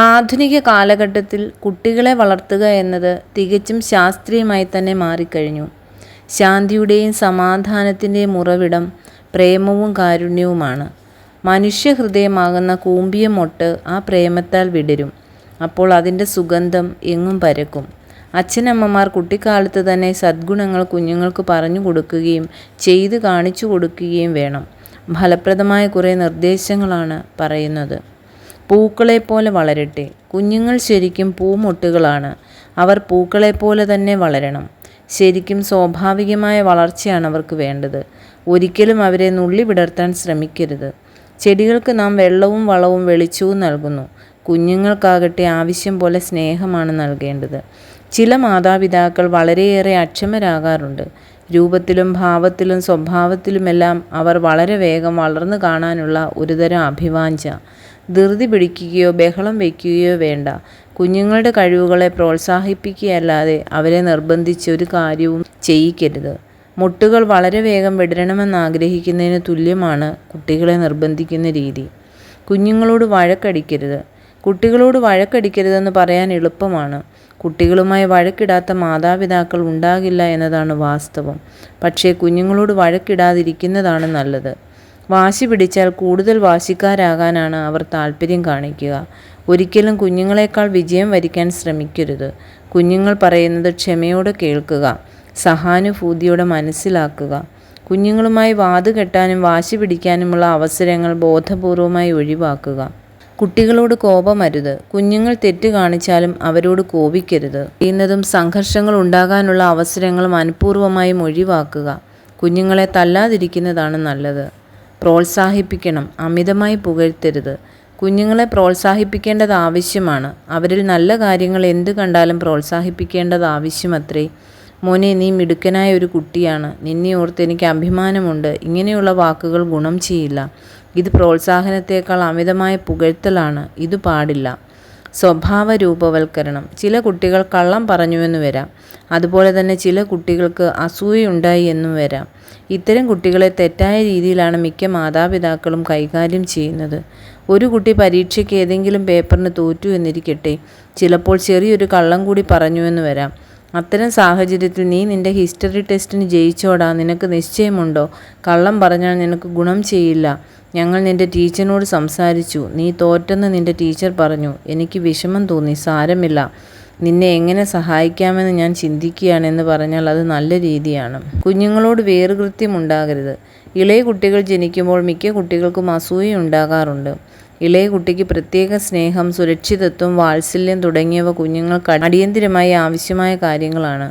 ആധുനിക കാലഘട്ടത്തിൽ കുട്ടികളെ വളർത്തുക എന്നത് തികച്ചും ശാസ്ത്രീയമായി തന്നെ മാറിക്കഴിഞ്ഞു. ശാന്തിയുടെയും സമാധാനത്തിൻ്റെയും ഉറവിടം പ്രേമവും കാരുണ്യവുമാണ്. മനുഷ്യഹൃദയമാകുന്ന കൂമ്പിയ മൊട്ട് ആ പ്രേമത്താൽ വിടരും. അപ്പോൾ അതിൻ്റെ സുഗന്ധം എങ്ങും പരക്കും. അച്ഛനമ്മമാർ കുട്ടിക്കാലത്ത് തന്നെ സദ്ഗുണങ്ങൾ കുഞ്ഞുങ്ങൾക്ക് പറഞ്ഞു കൊടുക്കുകയും ചെയ്തു കാണിച്ചു കൊടുക്കുകയും വേണം. ഫലപ്രദമായ കുറേ നിർദ്ദേശങ്ങളാണ് പറയുന്നത്. പൂക്കളെപ്പോലെ വളരട്ടെ. കുഞ്ഞുങ്ങൾ ശരിക്കും പൂമൊട്ടുകളാണ്. അവർ പൂക്കളെപ്പോലെ തന്നെ വളരണം. ശരിക്കും സ്വാഭാവികമായ വളർച്ചയാണ് അവർക്ക് വേണ്ടത്. ഒരിക്കലും അവരെ നുള്ളി വിടർത്താൻ ശ്രമിക്കരുത്. ചെടികൾക്ക് നാം വെള്ളവും വളവും വെളിച്ചവും നൽകുന്നു. കുഞ്ഞുങ്ങൾക്കാകട്ടെ ആവശ്യം പോലെ സ്നേഹമാണ് നൽകേണ്ടത്. ചില മാതാപിതാക്കൾ വളരെയേറെ അക്ഷമരാകാറുണ്ട്. രൂപത്തിലും ഭാവത്തിലും സ്വഭാവത്തിലുമെല്ലാം അവർ വളരെ വേഗം വളർന്നു കാണാനുള്ള ഒരുതരം അഭിവാഞ്ച. ധൃതി പിടിക്കുകയോ ബഹളം വയ്ക്കുകയോ വേണ്ട. കുഞ്ഞുങ്ങളുടെ കഴിവുകളെ പ്രോത്സാഹിപ്പിക്കുകയല്ലാതെ അവരെ നിർബന്ധിച്ച് ഒരു കാര്യവും ചെയ്യിക്കരുത്. മുട്ടുകൾ വളരെ വേഗം വിടരണമെന്നാഗ്രഹിക്കുന്നതിന് തുല്യമാണ് കുട്ടികളെ നിർബന്ധിക്കുന്ന രീതി. കുഞ്ഞുങ്ങളോട് വഴക്കടിക്കരുത്. കുട്ടികളോട് വഴക്കടിക്കരുതെന്ന് പറയാൻ എളുപ്പമാണ്. കുട്ടികളുമായി വഴക്കിടാത്ത മാതാപിതാക്കൾ ഉണ്ടാകില്ല എന്നതാണ് വാസ്തവം. പക്ഷേ കുഞ്ഞുങ്ങളോട് വഴക്കിടാതിരിക്കുന്നതാണ് നല്ലത്. വാശി പിടിച്ചാൽ കൂടുതൽ വാശിക്കാരാകാനാണ് അവർ താല്പര്യം കാണിക്കുക. ഒരിക്കലും കുഞ്ഞുങ്ങളെക്കാൾ വിജയം വരിക്കാൻ ശ്രമിക്കരുത്. കുഞ്ഞുങ്ങൾ പറയുന്നത് ക്ഷമയോടെ കേൾക്കുക, സഹാനുഭൂതിയോടെ മനസ്സിലാക്കുക. കുഞ്ഞുങ്ങളുമായി വാതുകെട്ടാനും വാശി പിടിക്കാനുമുള്ള അവസരങ്ങൾ ബോധപൂർവമായി ഒഴിവാക്കുക. കുട്ടികളോട് കോപമരുത്. കുഞ്ഞുങ്ങൾ തെറ്റ് കാണിച്ചാലും അവരോട് കോപിക്കരുത്. ചെയ്യുന്നതും സംഘർഷങ്ങൾ ഉണ്ടാകാനുള്ള അവസരങ്ങൾ മനഃപൂർവ്വമായും ഒഴിവാക്കുക. കുഞ്ഞുങ്ങളെ തല്ലാതിരിക്കുന്നതാണ് നല്ലത്. പ്രോത്സാഹിപ്പിക്കണം, അമിതമായി പുകഴ്ത്തരുത്. കുഞ്ഞുങ്ങളെ പ്രോത്സാഹിപ്പിക്കേണ്ടത് ആവശ്യമാണ്. അവരിൽ നല്ല കാര്യങ്ങൾ എന്ത് കണ്ടാലും പ്രോത്സാഹിപ്പിക്കേണ്ടത് ആവശ്യമത്രേ. മോനെ, നീ മിടുക്കനായ ഒരു കുട്ടിയാണ്. നിന്നെ ഓർത്ത് എനിക്ക് അഭിമാനമുണ്ട്. ഇങ്ങനെയുള്ള വാക്കുകൾ ഗുണം ചെയ്യില്ല. ഇത് പ്രോത്സാഹനത്തേക്കാൾ അമിതമായ പുകഴ്ത്തലാണ്. ഇത് പാടില്ല. സ്വഭാവ രൂപവൽക്കരണം. ചില കുട്ടികൾ കള്ളം പറഞ്ഞുവെന്ന് വരാം. അതുപോലെ തന്നെ ചില കുട്ടികൾക്ക് അസൂയയുണ്ടായി എന്നും വരാം. ഇത്തരം കുട്ടികളെ തെറ്റായ രീതിയിലാണ് മിക്ക മാതാപിതാക്കളും കൈകാര്യം ചെയ്യുന്നത്. ഒരു കുട്ടി പരീക്ഷയ്ക്ക് ഏതെങ്കിലും പേപ്പറിന് തോറ്റു എന്നിരിക്കട്ടെ. ചിലപ്പോൾ ചെറിയൊരു കള്ളം കൂടി പറഞ്ഞുവെന്ന് വരാം. അത്തരം സാഹചര്യത്തിൽ നീ നിൻ്റെ ഹിസ്റ്ററി ടെസ്റ്റിന് ജയിച്ചോടാ, നിനക്ക് നിശ്ചയമുണ്ടോ? കള്ളം പറഞ്ഞാൽ നിനക്ക് ഗുണം ചെയ്യില്ല. ഞങ്ങൾ നിൻ്റെ ടീച്ചറിനോട് സംസാരിച്ചു. നീ തോറ്റെന്ന് നിൻ്റെ ടീച്ചർ പറഞ്ഞു. എനിക്ക് വിഷമം തോന്നി. സാരമില്ല, നിന്നെ എങ്ങനെ സഹായിക്കാമെന്ന് ഞാൻ ചിന്തിക്കുകയാണെന്ന് പറഞ്ഞാൽ അത് നല്ല രീതിയാണ്. കുഞ്ഞുങ്ങളോട് വേറുകൃത്യം ഉണ്ടാകരുത്. ഇളയ കുട്ടികൾ ജനിക്കുമ്പോൾ മിക്ക കുട്ടികൾക്കും അസൂയ ഉണ്ടാകാറുണ്ട്. ഇളയ കുട്ടിക്ക് പ്രത്യേക സ്നേഹം, സുരക്ഷിതത്വം, വാത്സല്യം തുടങ്ങിയവ കുഞ്ഞുങ്ങൾക്ക് അടിയന്തിരമായി ആവശ്യമായ കാര്യങ്ങളാണ്.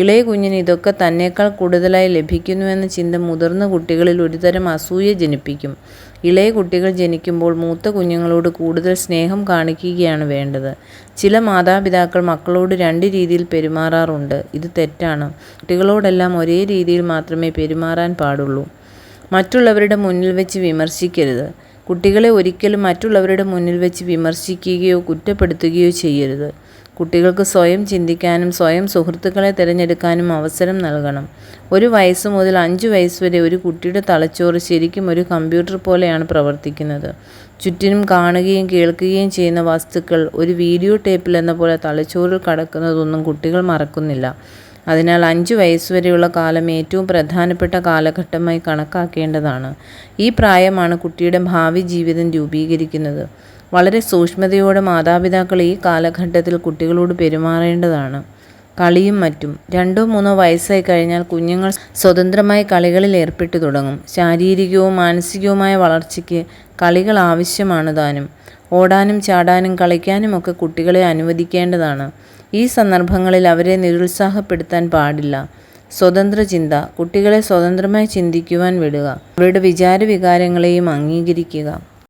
ഇളയ കുഞ്ഞിന് ഇതൊക്കെ തന്നേക്കാൾ കൂടുതലായി ലഭിക്കുന്നുവെന്ന ചിന്ത മുതിർന്ന കുട്ടികളിൽ ഒരുതരം അസൂയ ജനിപ്പിക്കും. ഇളയ കുട്ടികൾ ജനിക്കുമ്പോൾ മൂത്ത കുഞ്ഞുങ്ങളോട് കൂടുതൽ സ്നേഹം കാണിക്കുകയാണ് വേണ്ടത്. ചില മാതാപിതാക്കൾ മക്കളോട് രണ്ട് രീതിയിൽ പെരുമാറാറുണ്ട്. ഇത് തെറ്റാണ്. കുട്ടികളോടെല്ലാം ഒരേ രീതിയിൽ മാത്രമേ പെരുമാറാൻ പാടുള്ളൂ. മറ്റുള്ളവരുടെ മുന്നിൽ വെച്ച് വിമർശിക്കരുത്. കുട്ടികളെ ഒരിക്കലും മറ്റുള്ളവരുടെ മുന്നിൽ വെച്ച് വിമർശിക്കുകയോ കുറ്റപ്പെടുത്തുകയോ ചെയ്യരുത്. കുട്ടികൾക്ക് സ്വയം ചിന്തിക്കാനും സ്വയം സുഹൃത്തുക്കളെ തിരഞ്ഞെടുക്കാനും അവസരം നൽകണം. 1 വയസ്സ് മുതൽ 5 വയസ്സ് വരെ ഒരു കുട്ടിയുടെ തലച്ചോറ് ശരിക്കും ഒരു കമ്പ്യൂട്ടർ പോലെയാണ് പ്രവർത്തിക്കുന്നത്. ചുറ്റിനും കാണുകയും കേൾക്കുകയും ചെയ്യുന്ന വസ്തുക്കൾ ഒരു വീഡിയോ ടേപ്പിൽ എന്ന പോലെ തലച്ചോറിൽ കടക്കുന്നതൊന്നും കുട്ടികൾ മറക്കുന്നില്ല. അതിനാൽ 5 വയസ്സുവരെയുള്ള കാലം ഏറ്റവും പ്രധാനപ്പെട്ട കാലഘട്ടമായി കണക്കാക്കേണ്ടതാണ്. ഈ പ്രായമാണ് കുട്ടിയുടെ ഭാവി ജീവിതം രൂപീകരിക്കുന്നത്. വളരെ സൂക്ഷ്മതയോടെ മാതാപിതാക്കൾ ഈ കാലഘട്ടത്തിൽ കുട്ടികളോട് പെരുമാറേണ്ടതാണ്. കളിയും മറ്റും. 2-3 വയസ്സായി കഴിഞ്ഞാൽ കുഞ്ഞുങ്ങൾ സ്വതന്ത്രമായി കളികളിൽ ഏർപ്പെട്ടു തുടങ്ങും. ശാരീരികവും മാനസികവുമായ വളർച്ചയ്ക്ക് കളികൾ ആവശ്യമാണ് താനും. ഓടാനും ചാടാനും കളിക്കാനുമൊക്കെ കുട്ടികളെ അനുവദിക്കേണ്ടതാണ്. ഈ സന്ദർഭങ്ങളിൽ അവരെ നിരുത്സാഹപ്പെടുത്താൻ പാടില്ല. സ്വതന്ത്ര ചിന്ത. കുട്ടികളെ സ്വതന്ത്രമായി ചിന്തിക്കുവാൻ വിടുക. അവരുടെ വിചാരവികാരങ്ങളെയും അംഗീകരിക്കുക.